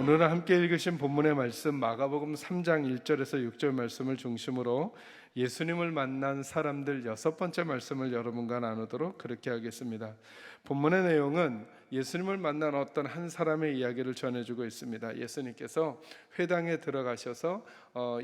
오늘 함께 읽으신 본문의 말씀 마가복음 3장 1절에서 6절 말씀을 중심으로 예수님을 만난 사람들 6번째 말씀을 여러분과 나누도록 그렇게 하겠습니다. 본문의 내용은 예수님을 만난 어떤 한 사람의 이야기를 전해주고 있습니다. 예수님께서 회당에 들어가셔서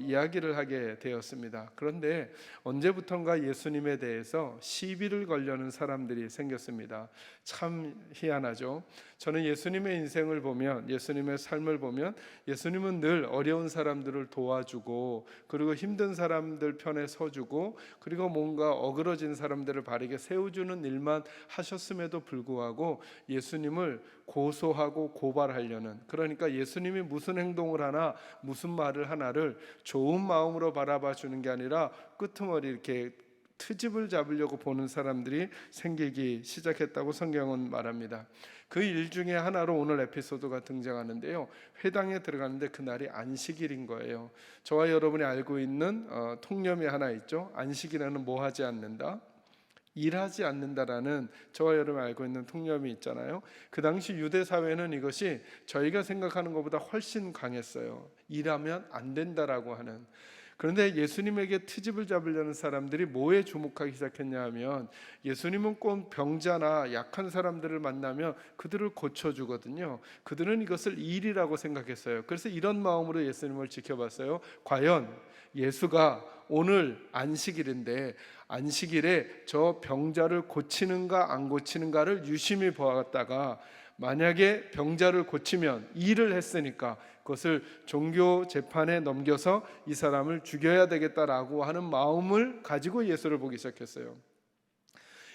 이야기를 하게 되었습니다. 그런데 언제부턴가 예수님에 대해서 시비를 걸려는 사람들이 생겼습니다. 참 희한하죠. 저는 예수님의 인생을 보면, 예수님의 삶을 보면 예수님은 늘 어려운 사람들을 도와주고, 그리고 힘든 사람들 편에 서주고, 그리고 뭔가 어그러진 사람들을 바르게 세워주는 일만 하셨음에도 불구하고 예수님을 고소하고 고발하려는, 그러니까 예수님이 무슨 행동을 하나 무슨 말을 하나를 좋은 마음으로 바라봐 주는 게 아니라 끄트머리 이렇게 트집을 잡으려고 보는 사람들이 생기기 시작했다고 성경은 말합니다. 그 일 중에 하나로 오늘 에피소드가 등장하는데요, 회당에 들어가는데 그날이 안식일인 거예요. 저와 여러분이 알고 있는 통념이 하나 있죠. 안식일에는 뭐 하지 않는다? 일하지 않는다라는 저와 여러분이 알고 있는 통념이 있잖아요. 그 당시 유대 사회는 이것이 저희가 생각하는 것보다 훨씬 강했어요. 일하면 안 된다라고 하는. 그런데 예수님에게 트집을 잡으려는 사람들이 뭐에 주목하기 시작했냐 하면, 예수님은 꼭 병자나 약한 사람들을 만나면 그들을 고쳐주거든요. 그들은 이것을 일이라고 생각했어요. 그래서 이런 마음으로 예수님을 지켜봤어요. 과연 예수가 오늘 안식일인데 안식일에 저 병자를 고치는가 안 고치는가를 유심히 보았다가, 만약에 병자를 고치면 일을 했으니까 그것을 종교 재판에 넘겨서 이 사람을 죽여야 되겠다라고 하는 마음을 가지고 예수를 보기 시작했어요.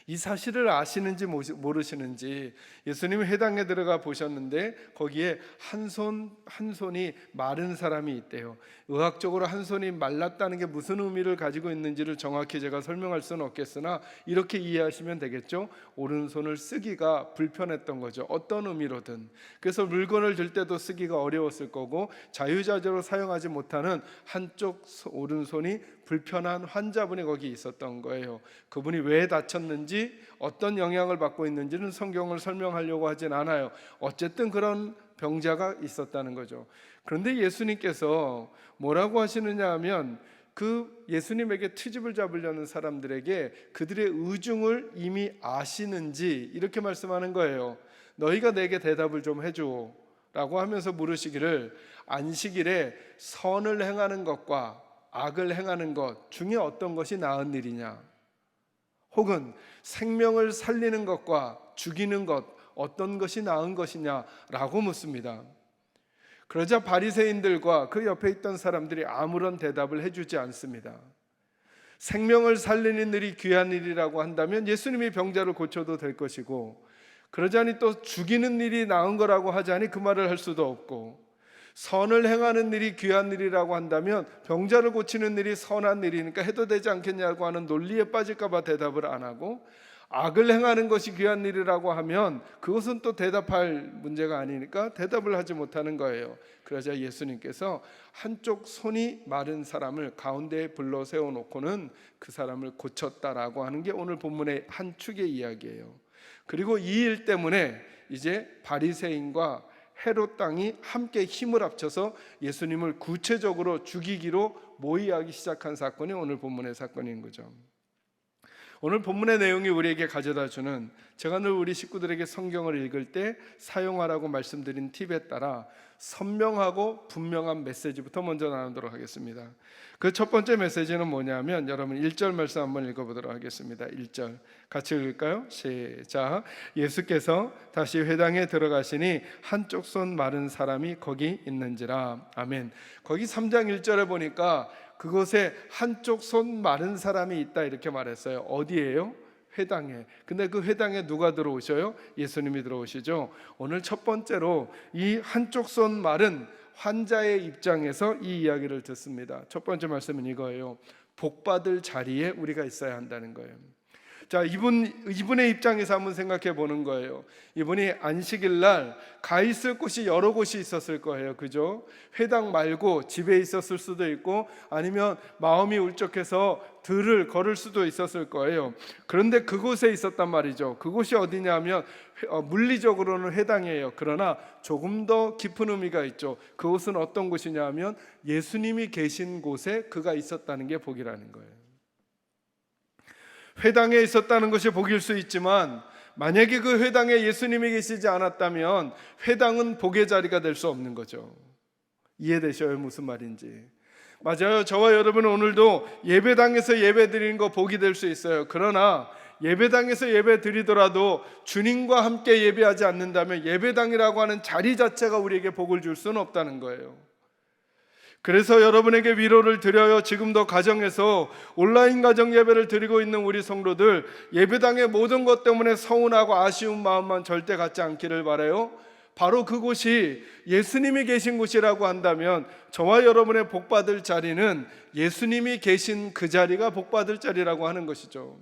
이 사실을 아시는지 모르시는지 예수님이 회당에 들어가 보셨는데 거기에 한 손이 마른 사람이 있대요. 의학적으로 한 손이 말랐다는 게 무슨 의미를 가지고 있는지를 정확히 제가 설명할 수는 없겠으나 이렇게 이해하시면 되겠죠. 오른손을 쓰기가 불편했던 거죠. 어떤 의미로든. 그래서 물건을 들 때도 쓰기가 어려웠을 거고, 자유자재로 사용하지 못하는 한쪽 오른손이 불편한 환자분이 거기 있었던 거예요. 그분이 왜 다쳤는지, 어떤 영향을 받고 있는지는 성경을 설명하려고 하진 않아요. 어쨌든 그런 병자가 있었다는 거죠. 그런데 예수님께서 뭐라고 하시느냐 하면, 그 예수님에게 트집을 잡으려는 사람들에게 그들의 의중을 이미 아시는지 이렇게 말씀하는 거예요. 너희가 내게 대답을 좀 해줘 라고 하면서 물으시기를, 안식일에 선을 행하는 것과 악을 행하는 것 중에 어떤 것이 나은 일이냐, 혹은 생명을 살리는 것과 죽이는 것 어떤 것이 나은 것이냐라고 묻습니다. 그러자 바리새인들과 그 옆에 있던 사람들이 아무런 대답을 해주지 않습니다. 생명을 살리는 일이 귀한 일이라고 한다면 예수님이 병자를 고쳐도 될 것이고, 그러자니 또 죽이는 일이 나은 거라고 하자니 그 말을 할 수도 없고, 선을 행하는 일이 귀한 일이라고 한다면 병자를 고치는 일이 선한 일이니까 해도 되지 않겠냐고 하는 논리에 빠질까 봐 대답을 안 하고, 악을 행하는 것이 귀한 일이라고 하면 그것은 또 대답할 문제가 아니니까 대답을 하지 못하는 거예요. 그러자 예수님께서 한쪽 손이 마른 사람을 가운데에 불러 세워놓고는 그 사람을 고쳤다라고 하는 게 오늘 본문의 한 축의 이야기예요. 그리고 이 일 때문에 이제 바리새인과 헤롯 땅이 함께 힘을 합쳐서 예수님을 구체적으로 죽이기로 모의하기 시작한 사건이 오늘 본문의 사건인 거죠. 오늘 본문의 내용이 우리에게 가져다주는, 제가 늘 우리 식구들에게 성경을 읽을 때 사용하라고 말씀드린 팁에 따라 선명하고 분명한 메시지부터 먼저 나누도록 하겠습니다. 그 첫 번째 메시지는 뭐냐면, 여러분 1절 말씀 한번 읽어보도록 하겠습니다. 1절 같이 읽을까요? 시작. 예수께서 다시 회당에 들어가시니 한쪽 손 마른 사람이 거기 있는지라. 아멘. 거기 3장 1절에 보니까 그곳에 한쪽 손 마른 사람이 있다 이렇게 말했어요. 어디예요? 회당에. 근데 그 회당에 누가 들어오셔요? 예수님이 들어오시죠. 오늘 첫 번째로 이 한쪽 손 마른 환자의 입장에서 이 이야기를 듣습니다. 첫 번째 말씀은 이거예요. 복받을 자리에 우리가 있어야 한다는 거예요. 자, 이분의 입장에서 한번 생각해 보는 거예요. 이분이 안식일 날 가 있을 곳이 여러 곳이 있었을 거예요. 그죠? 회당 말고 집에 있었을 수도 있고 아니면 마음이 울적해서 들을 걸을 수도 있었을 거예요. 그런데 그곳에 있었단 말이죠. 그곳이 어디냐면 물리적으로는 회당이에요. 그러나 조금 더 깊은 의미가 있죠. 그곳은 어떤 곳이냐 하면 예수님이 계신 곳에 그가 있었다는 게 복이라는 거예요. 회당에 있었다는 것이 복일 수 있지만 만약에 그 회당에 예수님이 계시지 않았다면 회당은 복의 자리가 될 수 없는 거죠. 이해되셔요? 무슨 말인지. 맞아요. 저와 여러분은 오늘도 예배당에서 예배 드리는 거 복이 될 수 있어요. 그러나 예배당에서 예배 드리더라도 주님과 함께 예배하지 않는다면 예배당이라고 하는 자리 자체가 우리에게 복을 줄 수는 없다는 거예요. 그래서 여러분에게 위로를 드려요. 지금도 가정에서 온라인 가정 예배를 드리고 있는 우리 성도들, 예배당의 모든 것 때문에 서운하고 아쉬운 마음만 절대 갖지 않기를 바라요. 바로 그곳이 예수님이 계신 곳이라고 한다면 저와 여러분의 복받을 자리는 예수님이 계신 그 자리가 복받을 자리라고 하는 것이죠.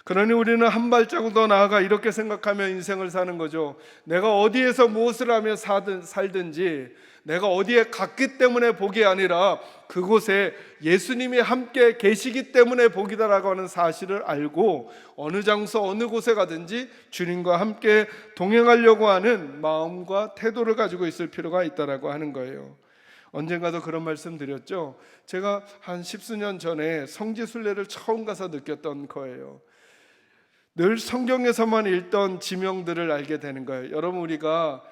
그러니 우리는 한 발자국 더 나아가 이렇게 생각하며 인생을 사는 거죠. 내가 어디에서 무엇을 하며 살든지 내가 어디에 갔기 때문에 복이 아니라 그곳에 예수님이 함께 계시기 때문에 복이다라고 하는 사실을 알고 어느 장소 어느 곳에 가든지 주님과 함께 동행하려고 하는 마음과 태도를 가지고 있을 필요가 있다라고 하는 거예요. 언젠가도 그런 말씀 드렸죠. 제가 한 10수년 전에 성지순례를 처음 가서 느꼈던 거예요. 늘 성경에서만 읽던 지명들을 알게 되는 거예요. 여러분, 우리가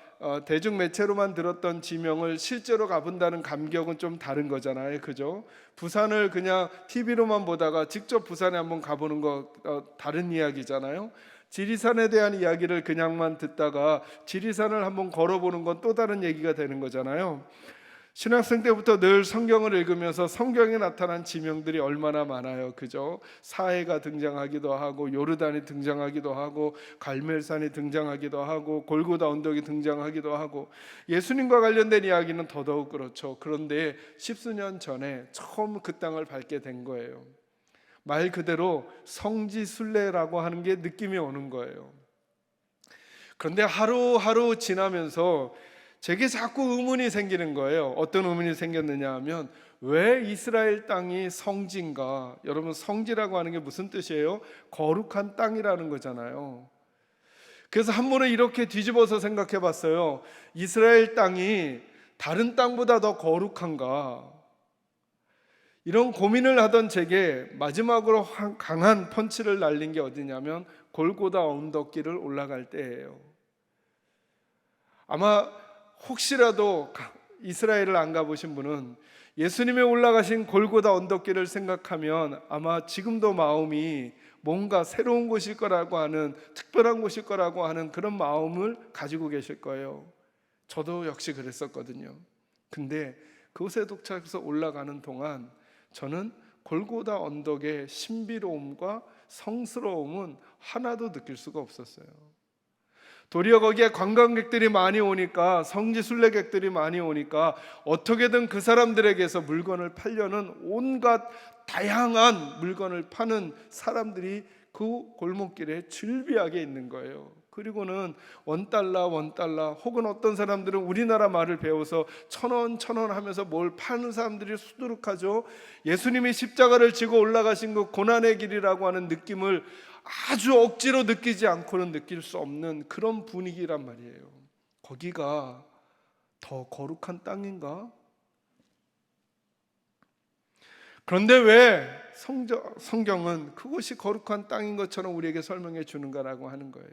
대중매체로만 들었던 지명을 실제로 가본다는 감격은 좀 다른 거잖아요. 그죠? 부산을 그냥 TV로만 보다가 직접 부산에 한번 가보는 거 다른 이야기잖아요. 지리산에 대한 이야기를 그냥만 듣다가 지리산을 한번 걸어보는 건 또 다른 얘기가 되는 거잖아요. 신학생 때부터 늘 성경을 읽으면서 성경에 나타난 지명들이 얼마나 많아요. 그죠? 사해가 등장하기도 하고 요르단이 등장하기도 하고 갈멜산이 등장하기도 하고 골고다 언덕이 등장하기도 하고 예수님과 관련된 이야기는 더더욱 그렇죠. 그런데 10수년 전에 처음 그 땅을 밟게 된 거예요. 말 그대로 성지순례라고 하는 게 느낌이 오는 거예요. 그런데 하루하루 지나면서 제게 자꾸 의문이 생기는 거예요. 어떤 의문이 생겼느냐 하면 왜 이스라엘 땅이 성지인가? 여러분, 성지라고 하는 게 무슨 뜻이에요? 거룩한 땅이라는 거잖아요. 그래서 한 번은 이렇게 뒤집어서 생각해 봤어요. 이스라엘 땅이 다른 땅보다 더 거룩한가? 이런 고민을 하던 제게 마지막으로 강한 펀치를 날린 게 어디냐면 골고다 언덕길을 올라갈 때예요. 아마 혹시라도 이스라엘을 안 가보신 분은 예수님이 올라가신 골고다 언덕길을 생각하면 아마 지금도 마음이 뭔가 새로운 곳일 거라고 하는, 특별한 곳일 거라고 하는 그런 마음을 가지고 계실 거예요. 저도 역시 그랬었거든요. 근데 그곳에 도착해서 올라가는 동안 저는 골고다 언덕의 신비로움과 성스러움은 하나도 느낄 수가 없었어요. 도리어 거기에 관광객들이 많이 오니까, 성지순례객들이 많이 오니까 어떻게든 그 사람들에게서 물건을 팔려는 온갖 다양한 물건을 파는 사람들이 그 골목길에 즐비하게 있는 거예요. 그리고는 원달러 혹은 어떤 사람들은 우리나라 말을 배워서 1,000원 하면서 뭘 파는 사람들이 수두룩하죠. 예수님이 십자가를 지고 올라가신 그 고난의 길이라고 하는 느낌을 아주 억지로 느끼지 않고는 느낄 수 없는 그런 분위기란 말이에요. 거기가 더 거룩한 땅인가? 그런데 왜 성경은 그것이 거룩한 땅인 것처럼 우리에게 설명해 주는가라고 하는 거예요.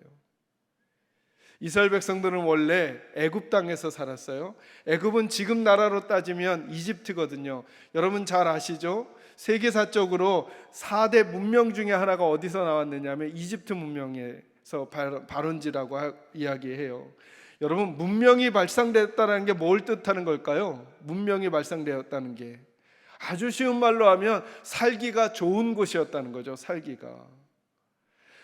이스라엘 백성들은 원래 애굽 땅에서 살았어요. 애굽은 지금 나라로 따지면 이집트거든요. 여러분 잘 아시죠? 세계사적으로 4대 문명 중에 하나가 어디서 나왔느냐면 이집트 문명에서 발원지라고 이야기해요. 여러분, 문명이 발상되었다는 게 뭘 뜻하는 걸까요? 문명이 발상되었다는 게 아주 쉬운 말로 하면 살기가 좋은 곳이었다는 거죠. 살기가.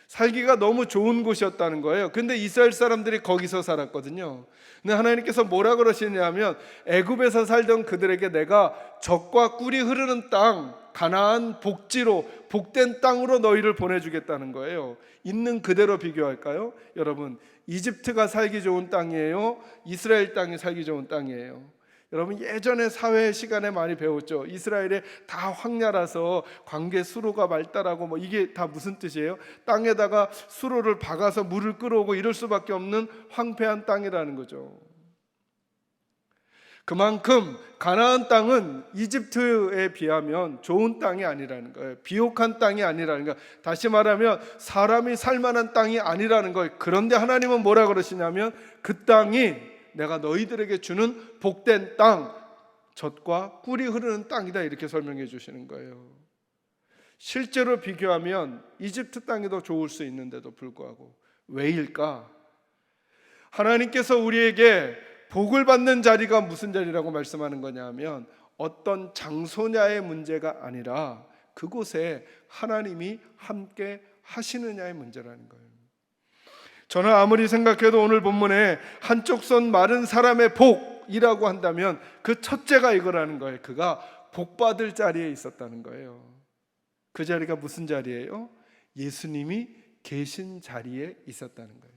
살기가 너무 좋은 곳이었다는 거예요. 근데 이스라엘 사람들이 거기서 살았거든요. 근데 하나님께서 뭐라 그러시냐면 애굽에서 살던 그들에게 내가 젖과 꿀이 흐르는 땅, 가나안 복지로 복된 땅으로 너희를 보내주겠다는 거예요. 있는 그대로 비교할까요? 여러분, 이집트가 살기 좋은 땅이에요? 이스라엘 땅이 살기 좋은 땅이에요? 여러분, 예전에 사회 시간에 많이 배웠죠. 이스라엘에 다 황야라서 광개 수로가 말달하고 뭐 이게 다 무슨 뜻이에요? 땅에다가 수로를 박아서 물을 끌어오고 이럴 수밖에 없는 황폐한 땅이라는 거죠. 그만큼 가나안 땅은 이집트에 비하면 좋은 땅이 아니라는 거예요. 비옥한 땅이 아니라는 거예요. 다시 말하면 사람이 살만한 땅이 아니라는 거예요. 그런데 하나님은 뭐라 그러시냐면 그 땅이 내가 너희들에게 주는 복된 땅, 젖과 꿀이 흐르는 땅이다, 이렇게 설명해 주시는 거예요. 실제로 비교하면 이집트 땅이 더 좋을 수 있는데도 불구하고 왜일까? 하나님께서 우리에게 복을 받는 자리가 무슨 자리라고 말씀하는 거냐 하면 어떤 장소냐의 문제가 아니라 그곳에 하나님이 함께 하시느냐의 문제라는 거예요. 저는 아무리 생각해도 오늘 본문에 한쪽 손 마른 사람의 복이라고 한다면 그 첫째가 이거라는 거예요. 그가 복받을 자리에 있었다는 거예요. 그 자리가 무슨 자리예요? 예수님이 계신 자리에 있었다는 거예요.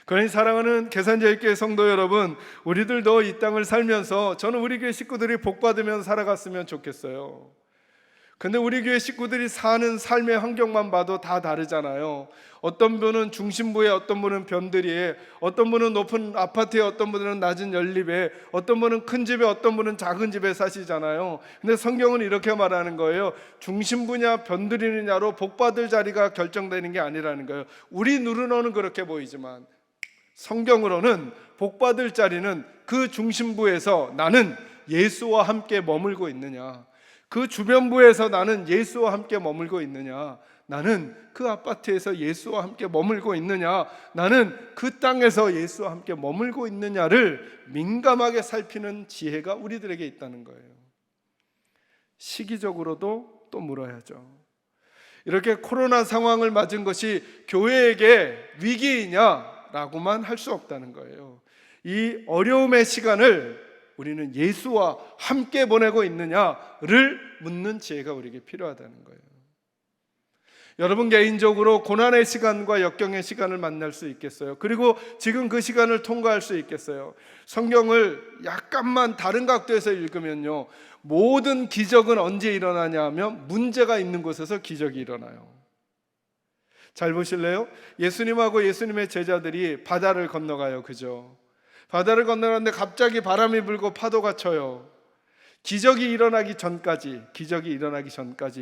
그러니 사랑하는 계산제일교회 성도 여러분, 우리들도 이 땅을 살면서 저는 우리 교회 식구들이 복받으면서 살아갔으면 좋겠어요. 근데 우리 교회 식구들이 사는 삶의 환경만 봐도 다 다르잖아요. 어떤 분은 중심부에, 어떤 분은 변두리에, 어떤 분은 높은 아파트에, 어떤 분은 낮은 연립에, 어떤 분은 큰 집에, 어떤 분은 작은 집에 사시잖아요. 근데 성경은 이렇게 말하는 거예요. 중심부냐 변두리느냐로 복받을 자리가 결정되는 게 아니라는 거예요. 우리 눈으로는 그렇게 보이지만 성경으로는 복받을 자리는 그 중심부에서 나는 예수와 함께 머물고 있느냐, 그 주변부에서 나는 예수와 함께 머물고 있느냐, 나는 그 아파트에서 예수와 함께 머물고 있느냐, 나는 그 땅에서 예수와 함께 머물고 있느냐를 민감하게 살피는 지혜가 우리들에게 있다는 거예요. 시기적으로도 또 물어야죠. 이렇게 코로나 상황을 맞은 것이 교회에게 위기이냐라고만 할 수 없다는 거예요. 이 어려움의 시간을 우리는 예수와 함께 보내고 있느냐를 묻는 지혜가 우리에게 필요하다는 거예요. 여러분, 개인적으로 고난의 시간과 역경의 시간을 만날 수 있겠어요? 그리고 지금 그 시간을 통과할 수 있겠어요? 성경을 약간만 다른 각도에서 읽으면요, 모든 기적은 언제 일어나냐 하면 문제가 있는 곳에서 기적이 일어나요. 잘 보실래요? 예수님하고 예수님의 제자들이 바다를 건너가요. 그죠? 바다를 건너는데 갑자기 바람이 불고 파도가 쳐요. 기적이 일어나기 전까지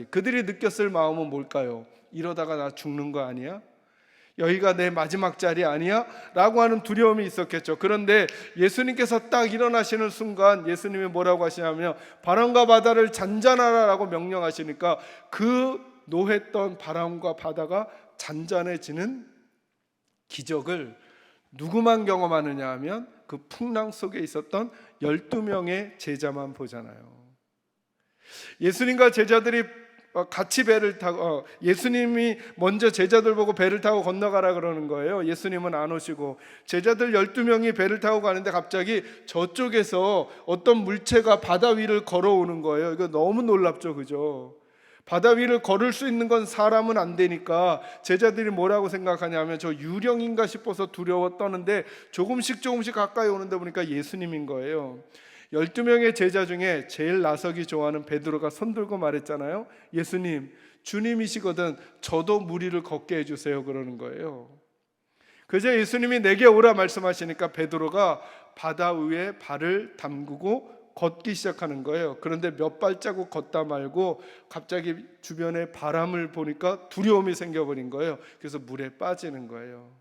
그들이 느꼈을 마음은 뭘까요? 이러다가 나 죽는 거 아니야? 여기가 내 마지막 자리 아니야? 라고 하는 두려움이 있었겠죠. 그런데 예수님께서 딱 일어나시는 순간 예수님이 뭐라고 하시냐면 바람과 바다를 잔잔하라 라고 명령하시니까 그 노했던 바람과 바다가 잔잔해지는 기적을 누구만 경험하느냐 하면 그 풍랑 속에 있었던 12명의 제자만 보잖아요. 예수님과 제자들이 같이 배를 타고, 예수님이 먼저 제자들 보고 배를 타고 건너가라 그러는 거예요. 예수님은 안 오시고 제자들 12명이 배를 타고 가는데 갑자기 저쪽에서 어떤 물체가 바다 위를 걸어오는 거예요. 이거 너무 놀랍죠, 그죠? 바다 위를 걸을 수 있는 건 사람은 안 되니까 제자들이 뭐라고 생각하냐면 저 유령인가 싶어서 두려워 떠는데 조금씩 가까이 오는데 보니까 예수님인 거예요. 12명의 제자 중에 제일 나서기 좋아하는 베드로가 손 들고 말했잖아요. 예수님, 주님이시거든 저도 물 위를 걷게 해주세요 그러는 거예요. 그저 예수님이 내게 오라 말씀하시니까 베드로가 바다 위에 발을 담그고 걷기 시작하는 거예요. 그런데 몇 발자국 걷다 말고 갑자기 주변에 바람을 보니까 두려움이 생겨버린 거예요. 그래서 물에 빠지는 거예요.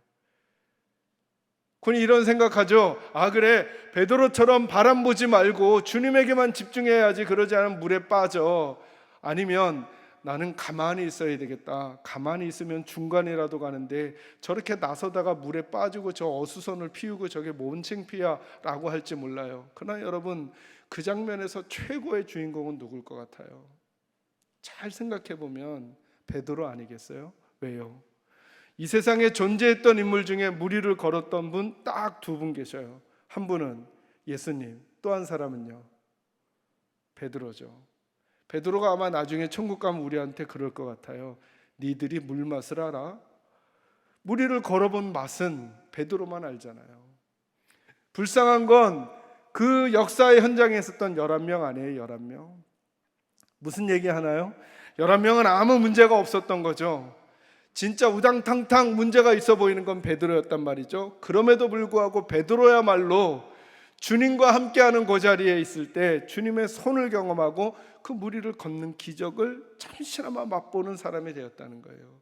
그니 이런 생각하죠. 아 그래, 베드로처럼 바람 보지 말고 주님에게만 집중해야지, 그러지 않으면 물에 빠져. 아니면 나는 가만히 있어야 되겠다. 가만히 있으면 중간이라도 가는데 저렇게 나서다가 물에 빠지고 저 어수선을 피우고 저게 뭔 창피야 라고 할지 몰라요. 그러나 여러분, 그 장면에서 최고의 주인공은 누굴 것 같아요? 잘 생각해 보면 베드로 아니겠어요? 왜요? 이 세상에 존재했던 인물 중에 무리를 걸었던 분 딱 두 분 계셔요. 한 분은 예수님, 또 한 사람은요, 베드로죠. 베드로가 아마 나중에 천국 가면 우리한테 그럴 것 같아요. 니들이 물맛을 알아? 무리를 걸어본 맛은 베드로만 알잖아요. 불쌍한 건 그 역사의 현장에 있었던 11명 아니에요. 11명. 무슨 얘기 하나요? 11명은 아무 문제가 없었던 거죠. 진짜 우당탕탕 문제가 있어 보이는 건 베드로였단 말이죠. 그럼에도 불구하고 베드로야말로 주님과 함께하는 그 자리에 있을 때 주님의 손을 경험하고 그 무리를 걷는 기적을 잠시나마 맛보는 사람이 되었다는 거예요.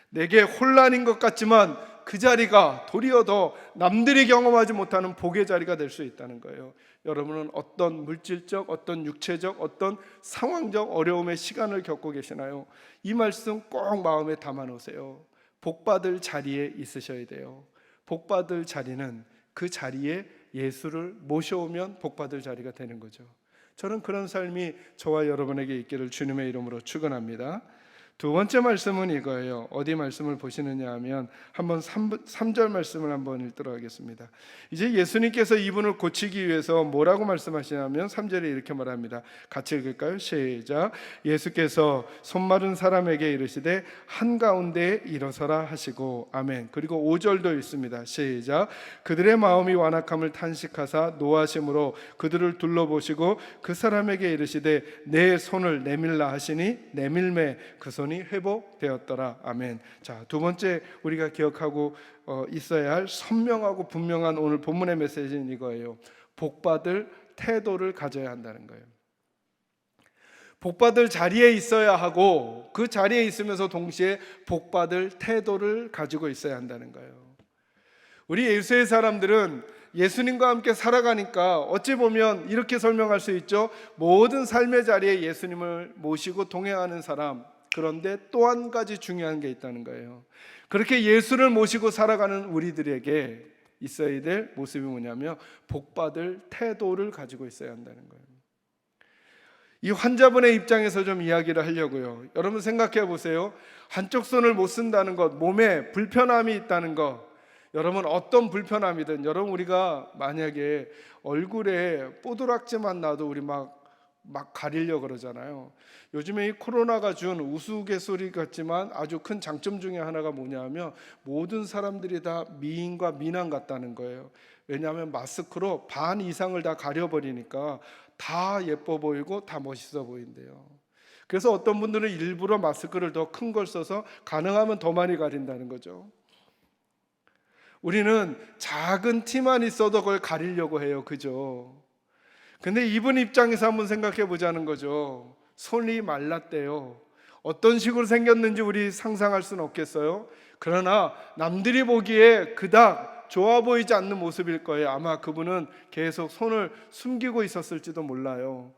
내게 혼란인 것 같지만 그 자리가 도리어 더 남들이 경험하지 못하는 복의 자리가 될 수 있다는 거예요. 여러분은 어떤 물질적, 어떤 육체적, 어떤 상황적 어려움의 시간을 겪고 계시나요? 이 말씀 꼭 마음에 담아 놓으세요. 복받을 자리에 있으셔야 돼요. 복받을 자리는 그 자리에 예수를 모셔오면 복받을 자리가 되는 거죠. 저는 그런 삶이 저와 여러분에게 있기를 주님의 이름으로 축원합니다. 두 번째 말씀은 이거예요. 어디 말씀을 보시느냐 하면 한번 3절 말씀을 한번 읽도록 하겠습니다. 이제 예수님께서 이분을 고치기 위해서 뭐라고 말씀하시냐면 3절에 이렇게 말합니다. 같이 읽을까요? 시작. 예수께서 손 마른 사람에게 이르시되 한가운데에 일어서라 하시고, 아멘. 그리고 5절도 있습니다. 시작. 그들의 마음이 완악함을 탄식하사 노하심으로 그들을 둘러보시고 그 사람에게 이르시되 내 손을 내밀라 하시니 내밀매 그 손이 회복되었더라. 아멘. 자, 두 번째 우리가 기억하고 있어야 할 선명하고 분명한 오늘 본문의 메시지는 이거예요. 복받을 태도를 가져야 한다는 거예요. 복받을 자리에 있어야 하고 그 자리에 있으면서 동시에 복받을 태도를 가지고 있어야 한다는 거예요. 우리 예수의 사람들은 예수님과 함께 살아가니까 어찌 보면 이렇게 설명할 수 있죠. 모든 삶의 자리에 예수님을 모시고 동행하는 사람. 그런데 또 한 가지 중요한 게 있다는 거예요. 그렇게 예수를 모시고 살아가는 우리들에게 있어야 될 모습이 뭐냐면 복받을 태도를 가지고 있어야 한다는 거예요. 이 환자분의 입장에서 좀 이야기를 하려고요. 여러분 생각해 보세요. 한쪽 손을 못 쓴다는 것, 몸에 불편함이 있다는 것, 여러분 어떤 불편함이든, 여러분 우리가 만약에 얼굴에 뽀드락지만 나도 우리 막 가리려고 그러잖아요. 요즘에 이 코로나가 준 우스갯소리 같지만 아주 큰 장점 중에 하나가 뭐냐면 모든 사람들이 다 미인과 미남 같다는 거예요. 왜냐하면 마스크로 반 이상을 다 가려버리니까 다 예뻐 보이고 다 멋있어 보인대요. 그래서 어떤 분들은 일부러 마스크를 더 큰 걸 써서 가능하면 더 많이 가린다는 거죠. 우리는 작은 티만 있어도 그걸 가리려고 해요. 그죠? 근데 이분 입장에서 한번 생각해 보자는 거죠. 손이 말랐대요. 어떤 식으로 생겼는지 우리 상상할 수는 없겠어요. 그러나 남들이 보기에 그닥 좋아 보이지 않는 모습일 거예요. 아마 그분은 계속 손을 숨기고 있었을지도 몰라요.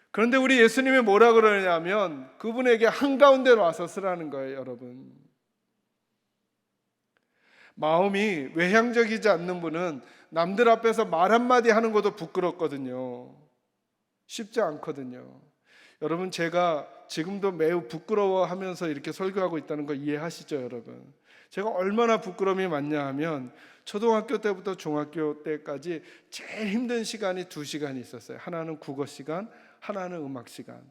그런데 우리 예수님이 뭐라 그러냐면 그분에게 한가운데로 와서 쓰라는 거예요. 여러분, 마음이 외향적이지 않는 분은 남들 앞에서 말 한마디 하는 것도 부끄럽거든요. 쉽지 않거든요. 여러분, 제가 지금도 매우 부끄러워하면서 이렇게 설교하고 있다는 거 이해하시죠, 여러분? 제가 얼마나 부끄러움이 많냐 하면 초등학교 때부터 중학교 때까지 제일 힘든 시간이 2시간이 있었어요. 하나는 국어 시간, 하나는 음악 시간.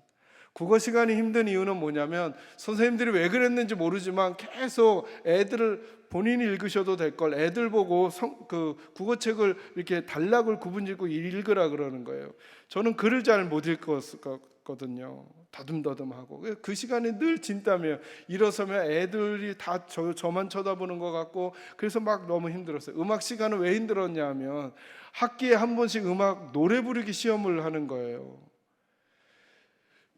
국어 시간이 힘든 이유는 뭐냐면 선생님들이 왜 그랬는지 모르지만 계속 애들을 본인이 읽으셔도 될 걸 애들 보고 그 국어책을 이렇게 단락을 구분짓고 읽으라 그러는 거예요. 저는 글을 잘 못 읽었거든요. 더듬더듬하고 그 시간이 늘 진땀이에요. 일어서면 애들이 다 저만 쳐다보는 것 같고 그래서 막 너무 힘들었어요. 음악 시간은 왜 힘들었냐 하면 학기에 한 번씩 음악 노래 부르기 시험을 하는 거예요.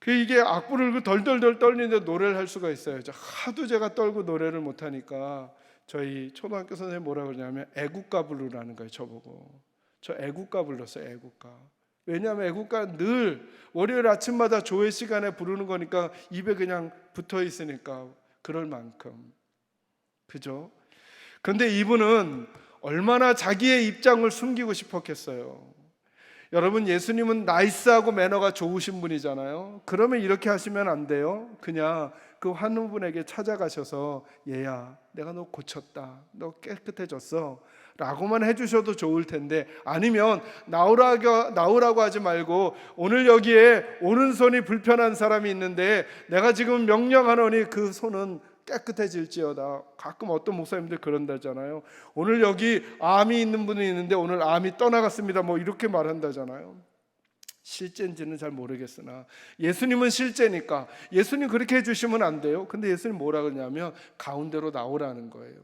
이게 악보를 덜덜덜 떨리는데 노래를 할 수가 있어요. 하도 제가 떨고 노래를 못하니까 저희 초등학교 선생님이 뭐라 그러냐면 애국가 부르라는 거예요. 저보고. 저 애국가 불렀어요. 애국가. 왜냐하면 애국가 늘 월요일 아침마다 조회 시간에 부르는 거니까 입에 그냥 붙어 있으니까 그럴 만큼. 그죠? 그런데 이분은 얼마나 자기의 입장을 숨기고 싶었겠어요. 여러분, 예수님은 나이스하고 매너가 좋으신 분이잖아요. 그러면 이렇게 하시면 안 돼요. 그냥 그 환우분에게 찾아가셔서 얘야, 내가 너 고쳤다, 너 깨끗해졌어 라고만 해주셔도 좋을 텐데, 아니면 나오라고 하지 말고 오늘 여기에 오른손이 불편한 사람이 있는데 내가 지금 명령하노니 그 손은 깨끗해질지어다. 가끔 어떤 목사님들 그런다잖아요. 오늘 여기 암이 있는 분이 있는데 오늘 암이 떠나갔습니다, 뭐 이렇게 말한다잖아요. 실제인지는 잘 모르겠으나 예수님은 실제니까 예수님 그렇게 해주시면 안 돼요. 근데 예수님 뭐라 그러냐면 가운데로 나오라는 거예요.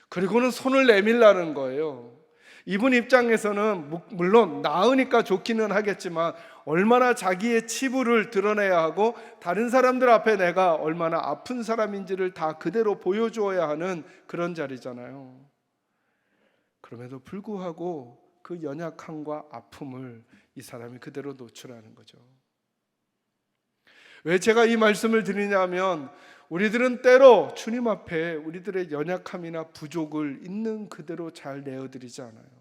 그리고는 손을 내밀라는 거예요. 이분 입장에서는 물론 나으니까 좋기는 하겠지만 얼마나 자기의 치부를 드러내야 하고 다른 사람들 앞에 내가 얼마나 아픈 사람인지를 다 그대로 보여주어야 하는 그런 자리잖아요. 그럼에도 불구하고 그 연약함과 아픔을 이 사람이 그대로 노출하는 거죠. 왜 제가 이 말씀을 드리냐면 우리들은 때로 주님 앞에 우리들의 연약함이나 부족을 있는 그대로 잘 내어드리지 않아요.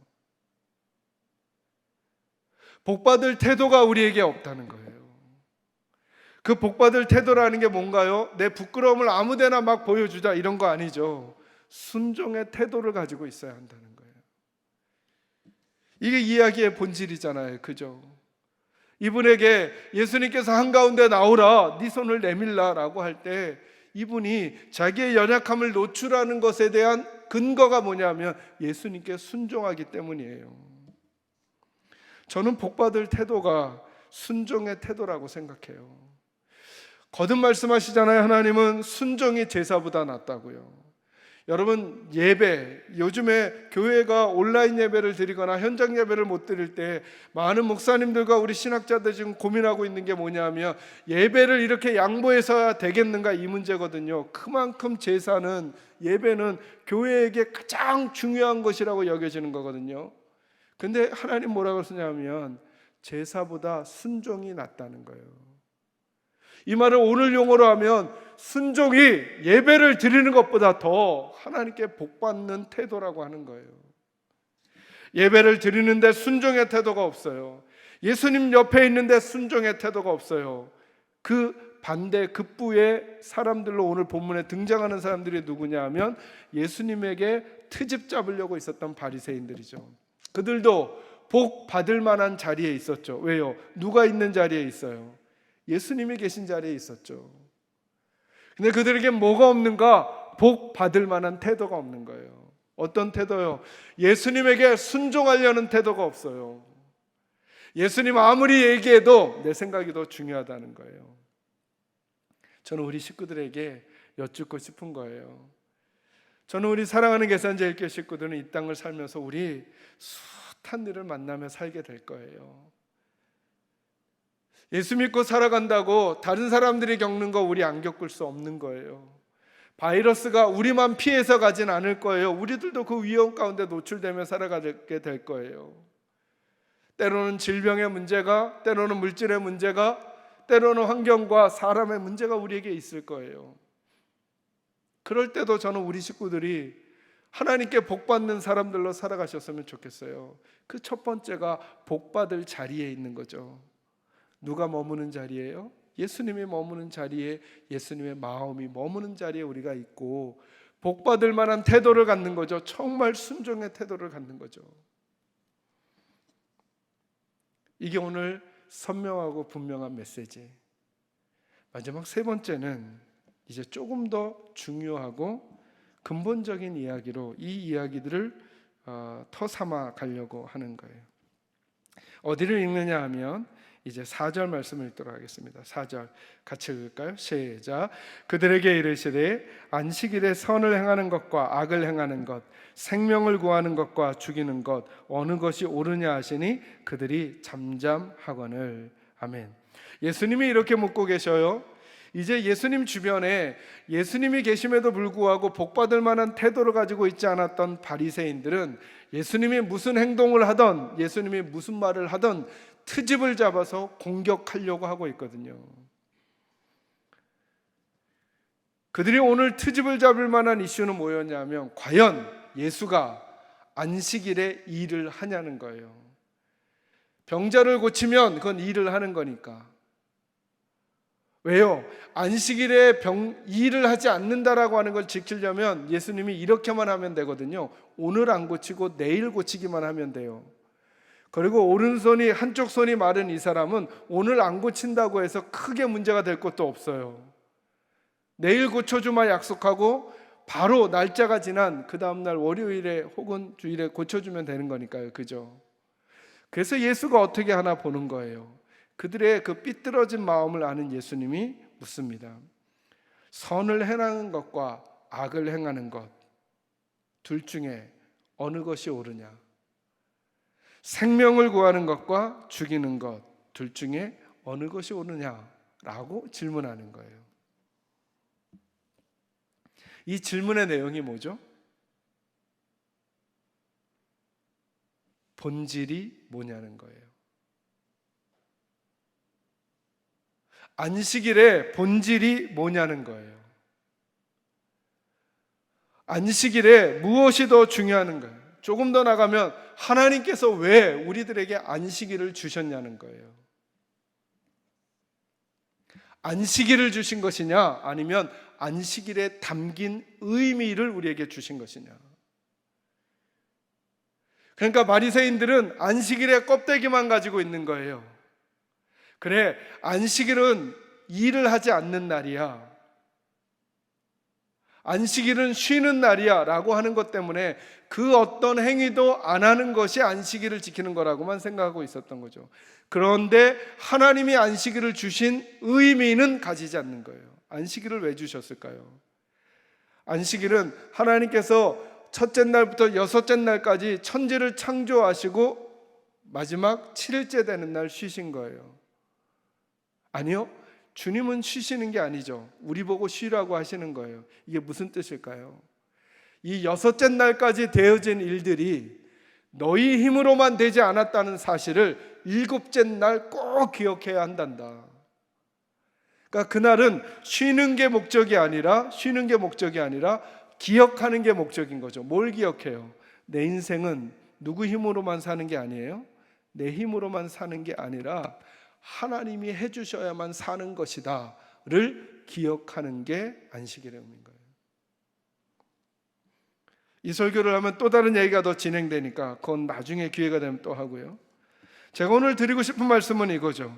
복받을 태도가 우리에게 없다는 거예요. 그 복받을 태도라는 게 뭔가요? 내 부끄러움을 아무데나 막 보여주자 이런 거 아니죠. 순종의 태도를 가지고 있어야 한다는 거예요. 이게 이야기의 본질이잖아요. 그죠? 이분에게 예수님께서 한가운데 나오라, 네 손을 내밀라 라고 할 때 이분이 자기의 연약함을 노출하는 것에 대한 근거가 뭐냐면 예수님께 순종하기 때문이에요. 저는 복받을 태도가 순종의 태도라고 생각해요. 거듭 말씀하시잖아요. 하나님은 순종이 제사보다 낫다고요. 여러분, 예배, 요즘에 교회가 온라인 예배를 드리거나 현장 예배를 못 드릴 때 많은 목사님들과 우리 신학자들 지금 고민하고 있는 게 뭐냐면 예배를 이렇게 양보해서야 되겠는가 이 문제거든요. 그만큼 제사는, 예배는 교회에게 가장 중요한 것이라고 여겨지는 거거든요. 근데 하나님 뭐라고 쓰냐면 제사보다 순종이 낫다는 거예요. 이 말을 오늘 용어로 하면 순종이 예배를 드리는 것보다 더 하나님께 복받는 태도라고 하는 거예요. 예배를 드리는데 순종의 태도가 없어요. 예수님 옆에 있는데 순종의 태도가 없어요. 그 반대 급부의 사람들로 오늘 본문에 등장하는 사람들이 누구냐 하면 예수님에게 트집 잡으려고 있었던 바리새인들이죠. 그들도 복 받을 만한 자리에 있었죠. 왜요? 누가 있는 자리에 있어요? 예수님이 계신 자리에 있었죠. 근데 그들에게 뭐가 없는가? 복 받을 만한 태도가 없는 거예요. 어떤 태도요? 예수님에게 순종하려는 태도가 없어요. 예수님 아무리 얘기해도 내 생각이 더 중요하다는 거예요. 저는 우리 식구들에게 여쭙고 싶은 거예요. 저는 우리 사랑하는 계산제일교회 식구들은 이 땅을 살면서 우리 숱한 일을 만나며 살게 될 거예요. 예수 믿고 살아간다고 다른 사람들이 겪는 거 우리 안 겪을 수 없는 거예요. 바이러스가 우리만 피해서 가진 않을 거예요. 우리들도 그 위험 가운데 노출되며 살아가게 될 거예요. 때로는 질병의 문제가, 때로는 물질의 문제가, 때로는 환경과 사람의 문제가 우리에게 있을 거예요. 그럴 때도 저는 우리 식구들이 하나님께 복받는 사람들로 살아가셨으면 좋겠어요. 그 첫 번째가 복받을 자리에 있는 거죠. 누가 머무는 자리예요? 예수님이 머무는 자리에, 예수님의 마음이 머무는 자리에 우리가 있고 복받을 만한 태도를 갖는 거죠. 정말 순종의 태도를 갖는 거죠. 이게 오늘 선명하고 분명한 메시지. 마지막 세 번째는 이제 조금 더 중요하고 근본적인 이야기로 이 이야기들을 터 삼아 가려고 하는 거예요. 어디를 읽느냐 하면 이제 4절 말씀을 읽도록 하겠습니다. 4절 같이 읽을까요? 시작. 그들에게 이르시되 안식일에 선을 행하는 것과 악을 행하는 것, 생명을 구하는 것과 죽이는 것 어느 것이 옳으냐 하시니 그들이 잠잠하거늘. 아멘. 예수님이 이렇게 묻고 계셔요. 이제 예수님 주변에 예수님이 계심에도 불구하고 복받을 만한 태도를 가지고 있지 않았던 바리새인들은 예수님이 무슨 행동을 하던, 예수님이 무슨 말을 하던 트집을 잡아서 공격하려고 하고 있거든요. 그들이 오늘 트집을 잡을 만한 이슈는 뭐였냐면 과연 예수가 안식일에 일을 하냐는 거예요. 병자를 고치면 그건 일을 하는 거니까. 왜요? 안식일에 일을 하지 않는다라고 하는 걸 지키려면 예수님이 이렇게만 하면 되거든요. 오늘 안 고치고 내일 고치기만 하면 돼요. 그리고 오른손이 한쪽 손이 마른 이 사람은 오늘 안 고친다고 해서 크게 문제가 될 것도 없어요. 내일 고쳐주마 약속하고 바로 날짜가 지난 그 다음날 월요일에 혹은 주일에 고쳐주면 되는 거니까요. 그죠? 그래서 예수가 어떻게 하나 보는 거예요. 그들의 그 삐뚤어진 마음을 아는 예수님이 묻습니다. 선을 행하는 것과 악을 행하는 것 둘 중에 어느 것이 옳으냐? 생명을 구하는 것과 죽이는 것 둘 중에 어느 것이 옳으냐라고 질문하는 거예요. 이 질문의 내용이 뭐죠? 본질이 뭐냐는 거예요. 안식일의 본질이 뭐냐는 거예요. 안식일에 무엇이 더 중요한 거예요? 조금 더 나가면 하나님께서 왜 우리들에게 안식일을 주셨냐는 거예요. 안식일을 주신 것이냐 아니면 안식일에 담긴 의미를 우리에게 주신 것이냐. 그러니까 바리새인들은 안식일의 껍데기만 가지고 있는 거예요. 그래, 안식일은 일을 하지 않는 날이야, 안식일은 쉬는 날이야 라고 하는 것 때문에 그 어떤 행위도 안 하는 것이 안식일을 지키는 거라고만 생각하고 있었던 거죠. 그런데 하나님이 안식일을 주신 의미는 가지지 않는 거예요. 안식일을 왜 주셨을까요? 안식일은 하나님께서 첫째 날부터 여섯째 날까지 천지를 창조하시고 마지막 7일째 되는 날 쉬신 거예요. 아니요, 주님은 쉬시는 게 아니죠. 우리 보고 쉬라고 하시는 거예요. 이게 무슨 뜻일까요? 이 여섯째 날까지 되어진 일들이 너희 힘으로만 되지 않았다는 사실을 일곱째 날 꼭 기억해야 한단다. 그러니까 그날은 쉬는 게 목적이 아니라 기억하는 게 목적인 거죠. 뭘 기억해요? 내 인생은 누구 힘으로만 사는 게 아니에요. 내 힘으로만 사는 게 아니라 하나님이 해주셔야만 사는 것이다를 기억하는 게 안식일의 의미인 거예요. 이 설교를 하면 또 다른 얘기가 더 진행되니까 그건 나중에 기회가 되면 또 하고요. 제가 오늘 드리고 싶은 말씀은 이거죠.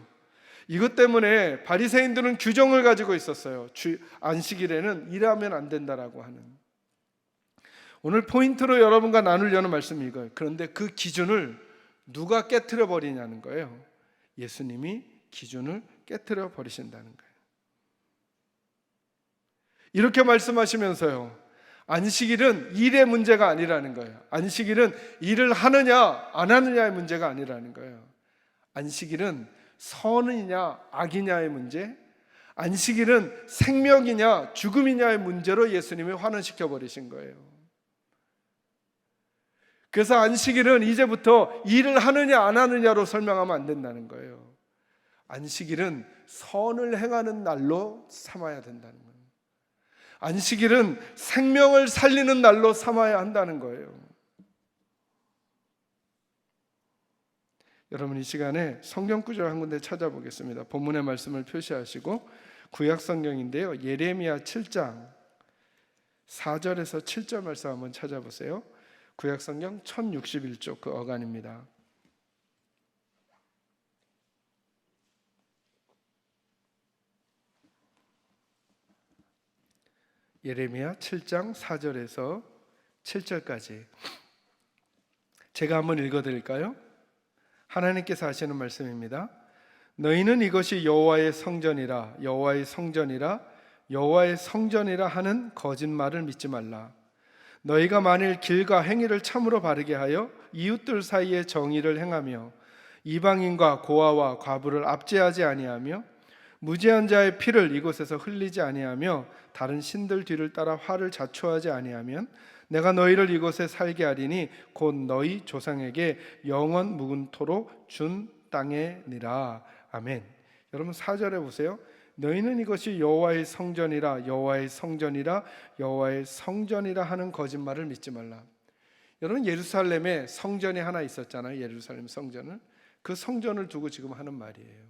이것 때문에 바리새인들은 규정을 가지고 있었어요. 안식일에는 일하면 안 된다라고 하는. 오늘 포인트로 여러분과 나누려는 말씀이 이거예요. 그런데 그 기준을 누가 깨트려 버리냐는 거예요. 예수님이 기준을 깨트려 버리신다는 거예요. 이렇게 말씀하시면서요, 안식일은 일의 문제가 아니라는 거예요. 안식일은 일을 하느냐 안 하느냐의 문제가 아니라는 거예요. 안식일은 선이냐 악이냐의 문제, 안식일은 생명이냐 죽음이냐의 문제로 예수님이 환원시켜 버리신 거예요. 그래서 안식일은 이제부터 일을 하느냐 안 하느냐로 설명하면 안 된다는 거예요. 안식일은 선을 행하는 날로 삼아야 된다는 거예요. 안식일은 생명을 살리는 날로 삼아야 한다는 거예요. 여러분, 이 시간에 성경 구절 한 군데 찾아보겠습니다. 본문의 말씀을 표시하시고 구약 성경인데요, 예레미야 7장 4절에서 7절 말씀 한번 찾아보세요. 구약 성경 1061쪽 그 어간입니다. 예레미야 7장 4절에서 7절까지 제가 한번 읽어드릴까요? 하나님께서 하시는 말씀입니다. 너희는 이것이 여호와의 성전이라 여호와의 성전이라 여호와의 성전이라 하는 거짓말을 믿지 말라. 너희가 만일 길과 행위를 참으로 바르게 하여 이웃들 사이에 정의를 행하며 이방인과 고아와 과부를 압제하지 아니하며 무죄한 자의 피를 이곳에서 흘리지 아니하며 다른 신들 뒤를 따라 화를 자초하지 아니하면 내가 너희를 이곳에 살게 하리니 곧 너희 조상에게 영원 무궁토록 준 땅에니라. 아멘. 여러분 4절에 보세요. 너희는 이것이 여호와의 성전이라 여호와의 성전이라 여호와의 성전이라 하는 거짓말을 믿지 말라. 여러분, 예루살렘에 성전이 하나 있었잖아요. 예루살렘 성전을. 그 성전을 두고 지금 하는 말이에요.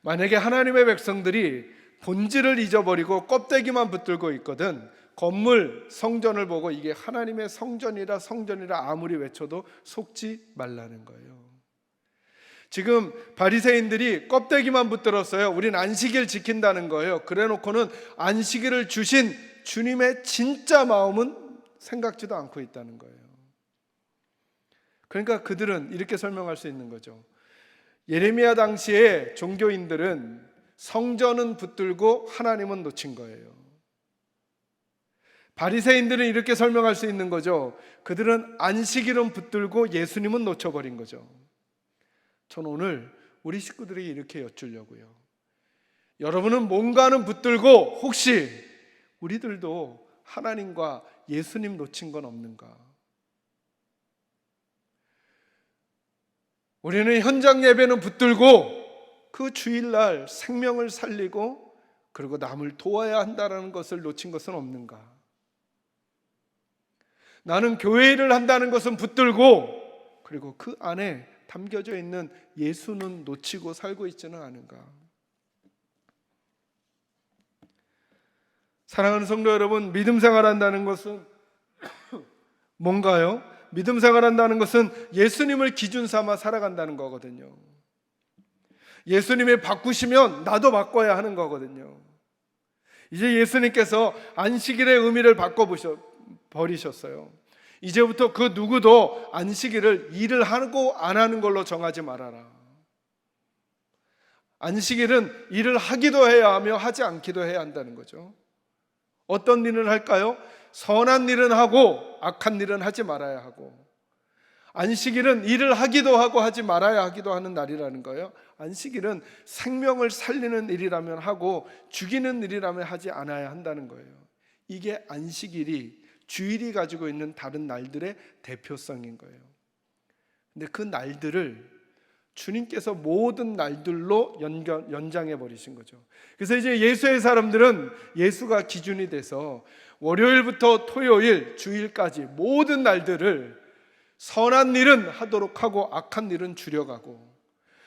만약에 하나님의 백성들이 본질을 잊어버리고 껍데기만 붙들고 있거든 건물, 성전을 보고 이게 하나님의 성전이라 아무리 외쳐도 속지 말라는 거예요. 지금 바리새인들이 껍데기만 붙들었어요. 우린 안식일 지킨다는 거예요. 그래놓고는 안식일을 주신 주님의 진짜 마음은 생각지도 않고 있다는 거예요. 그러니까 그들은 이렇게 설명할 수 있는 거죠. 예레미야 당시에 종교인들은 성전은 붙들고 하나님은 놓친 거예요. 바리새인들은 이렇게 설명할 수 있는 거죠. 그들은 안식일은 붙들고 예수님은 놓쳐버린 거죠. 저는 오늘 우리 식구들에게 이렇게 여쭈려고요. 여러분은 뭔가는 붙들고 혹시 우리들도 하나님과 예수님 놓친 건 없는가? 우리는 현장 예배는 붙들고 그 주일날 생명을 살리고 그리고 남을 도와야 한다는 것을 놓친 것은 없는가? 나는 교회 일을 한다는 것은 붙들고 그리고 그 안에 담겨져 있는 예수는 놓치고 살고 있지는 않은가? 사랑하는 성도 여러분, 믿음 생활한다는 것은 뭔가요? 믿음 생활한다는 것은 예수님을 기준 삼아 살아간다는 거거든요. 예수님이 바꾸시면 나도 바꿔야 하는 거거든요. 이제 예수님께서 안식일의 의미를 바꿔버리셨어요. 이제부터 그 누구도 안식일을 일을 하고 안 하는 걸로 정하지 말아라. 안식일은 일을 하기도 해야 하며 하지 않기도 해야 한다는 거죠. 어떤 일을 할까요? 선한 일은 하고 악한 일은 하지 말아야 하고, 안식일은 일을 하기도 하고 하지 말아야 하기도 하는 날이라는 거예요. 안식일은 생명을 살리는 일이라면 하고 죽이는 일이라면 하지 않아야 한다는 거예요. 이게 안식일이 주일이 가지고 있는 다른 날들의 대표성인 거예요. 근데 그 날들을 주님께서 모든 날들로 연장해 버리신 거죠. 그래서 이제 예수의 사람들은 예수가 기준이 돼서 월요일부터 토요일, 주일까지 모든 날들을 선한 일은 하도록 하고 악한 일은 줄여가고,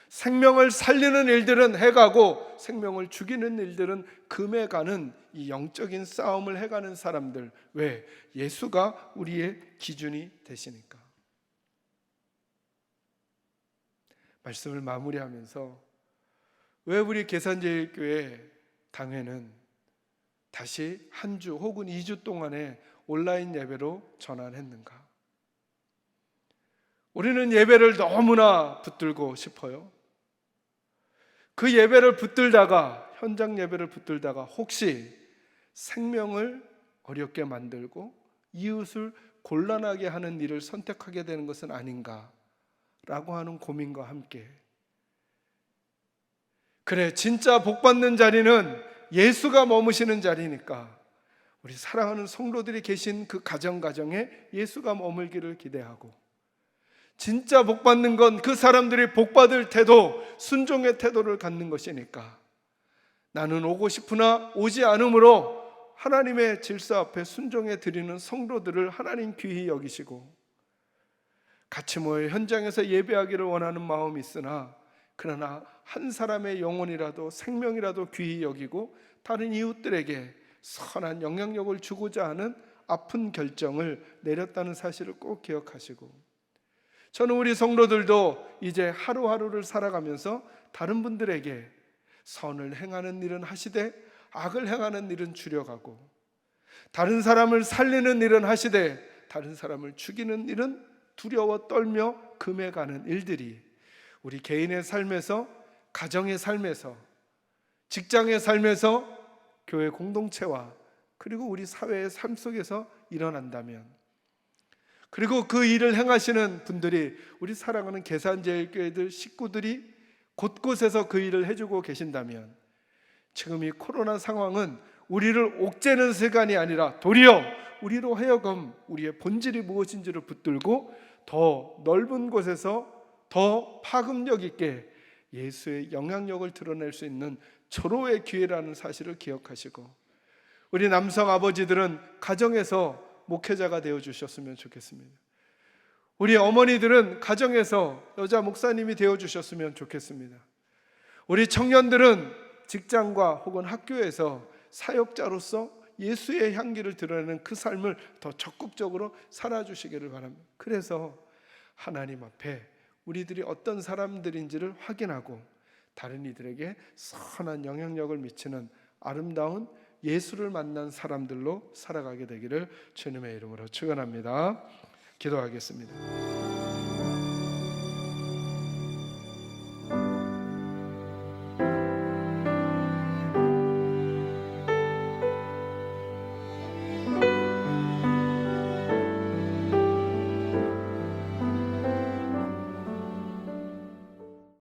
생명을 살리는 일들은 해가고 생명을 죽이는 일들은 금해가는 이 영적인 싸움을 해가는 사람들. 왜? 예수가 우리의 기준이 되시니까. 말씀을 마무리하면서 왜 우리 계산제일교회 당회는 다시 한 주 혹은 2주 동안의 온라인 예배로 전환했는가? 우리는 예배를 너무나 붙들고 싶어요. 그 예배를 붙들다가, 현장 예배를 붙들다가 혹시 생명을 어렵게 만들고 이웃을 곤란하게 하는 일을 선택하게 되는 것은 아닌가 라고 하는 고민과 함께, 그래, 진짜 복받는 자리는 예수가 머무시는 자리니까 우리 사랑하는 성도들이 계신 그 가정에 예수가 머물기를 기대하고, 진짜 복받는 건 그 사람들이 복받을 태도, 순종의 태도를 갖는 것이니까 나는 오고 싶으나 오지 않으므로 하나님의 질서 앞에 순종해 드리는 성도들을 하나님 귀히 여기시고, 같이 모여 현장에서 예배하기를 원하는 마음이 있으나 그러나 한 사람의 영혼이라도 생명이라도 귀히 여기고 다른 이웃들에게 선한 영향력을 주고자 하는 아픈 결정을 내렸다는 사실을 꼭 기억하시고, 저는 우리 성도들도 이제 하루하루를 살아가면서 다른 분들에게 선을 행하는 일은 하시되 악을 행하는 일은 줄여가고, 다른 사람을 살리는 일은 하시되 다른 사람을 죽이는 일은 두려워 떨며 금해가는 일들이 우리 개인의 삶에서, 가정의 삶에서, 직장의 삶에서, 교회 공동체와 그리고 우리 사회의 삶 속에서 일어난다면, 그리고 그 일을 행하시는 분들이 우리 사랑하는 계산제일교회들 식구들이 곳곳에서 그 일을 해주고 계신다면, 지금 이 코로나 상황은 우리를 옥죄는 시간이 아니라 도리어 우리로 하여금 우리의 본질이 무엇인지를 붙들고 더 넓은 곳에서 더 파급력 있게 예수의 영향력을 드러낼 수 있는 절호의 기회라는 사실을 기억하시고, 우리 남성 아버지들은 가정에서 목회자가 되어 주셨으면 좋겠습니다. 우리 어머니들은 가정에서 여자 목사님이 되어 주셨으면 좋겠습니다. 우리 청년들은 직장과 혹은 학교에서 사역자로서 예수의 향기를 드러내는 그 삶을 더 적극적으로 살아주시기를 바랍니다. 그래서 하나님 앞에 우리들이 어떤 사람들인지를 확인하고 다른 이들에게 선한 영향력을 미치는 아름다운 예수를 만난 사람들로 살아가게 되기를 주님의 이름으로 축원합니다. 기도하겠습니다.